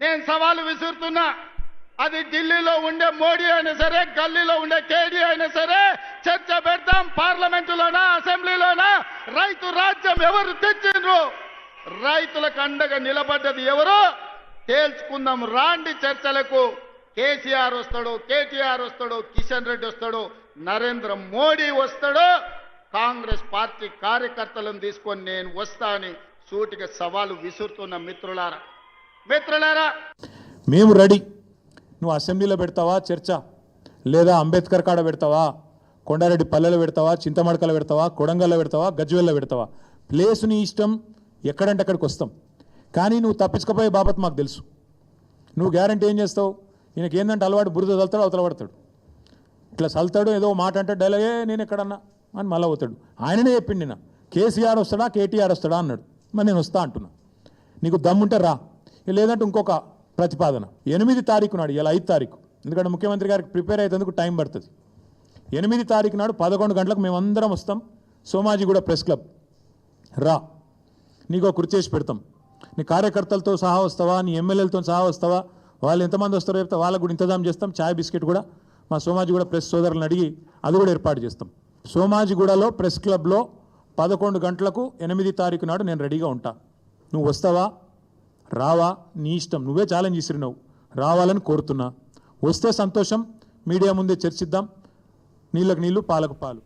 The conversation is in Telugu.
నేను సవాలు విసురుతున్నా. అది ఢిల్లీలో ఉండే మోడీ అయినా సరే, గల్లీలో ఉండే కేడీ అయినా సరే, చర్చ పెడతాం. పార్లమెంటులోనా, అసెంబ్లీలోనా, రైతు రాజ్యం ఎవరు తెచ్చిండ్రు, రైతులకు అండగా నిలబడ్డది ఎవరు తేల్చుకుందాం. రాండి చర్చలకు. కేసీఆర్ వస్తాడు, కేటీఆర్ వస్తాడు, కిషన్ రెడ్డి వస్తాడు, నరేంద్ర మోడీ వస్తాడు. కాంగ్రెస్ పార్టీ కార్యకర్తలను తీసుకొని నేను వస్తా అని సూటిగా సవాలు విసురుతున్న మిత్రులారా, మేము రెడీ. నువ్వు అసెంబ్లీలో పెడతావా చర్చ, లేదా అంబేద్కర్ కాడ పెడతావా, కొండారెడ్డి పల్లెలో పెడతావా, చింతమడకలో పెడతావా, కొడంగల్లో పెడతావా, గజ్వేల్లో పెడతావా, ప్లేస్ నీ ఇష్టం, ఎక్కడంటే అక్కడికి వస్తాం. కానీ నువ్వు తప్పించుకపోయే బాబత్ మాకు తెలుసు. నువ్వు గ్యారంటీ ఏం చేస్తావు? ఈయనకి ఏంటంటే అలవాటు, బురద చల్తాడు, అవతల పడతాడు, ఇట్లా చల్తాడు, ఏదో మాట అంటే డైలాగే నేను ఎక్కడన్నా అని మళ్ళీ పోతాడు. ఆయననే చెప్పిండు నిన్న, కేసీఆర్ వస్తాడా కేటీఆర్ వస్తాడా అన్నాడు. మరి నేను వస్తా అంటున్నా. నీకు దమ్ముంటే రా, లేదంటే ఇంకొక ప్రతిపాదన 8 తారీఖు నాడు, ఇలా 5 తారీఖు, ఎందుకంటే ముఖ్యమంత్రి గారికి ప్రిపేర్ అయ్యేందుకు టైం పడుతుంది. 8 తారీఖు నాడు 11 గంటలకు మేమందరం వస్తాం. సోమాజిగూడ ప్రెస్ క్లబ్ రా, నీకు కుర్చీ చేసి పెడతాం. నీ కార్యకర్తలతో సహా వస్తావా, నీ ఎమ్మెల్యేలతో సహా వస్తావా, వాళ్ళు ఎంతమంది వస్తారో చెప్తే వాళ్ళకు కూడా ఇంతజాం చేస్తాం. చాయ్ బిస్కెట్ కూడా మా సోమాజిగూడ ప్రెస్ సోదరులను అడిగి అది కూడా ఏర్పాటు చేస్తాం. సోమాజిగూడలో ప్రెస్ క్లబ్లో 11 గంటలకు 8 తారీఖు నాడు నేను రెడీగా ఉంటా. నువ్వు వస్తావా రావా నీ ఇష్టం. నువ్వే ఛాలెంజ్ ఇసిరినావు, రావాలని కోరుతున్నా. వస్తే సంతోషం, మీడియా ముందే చర్చిద్దాం. నీళ్ళకు నీళ్ళు, పాలకు పాలు.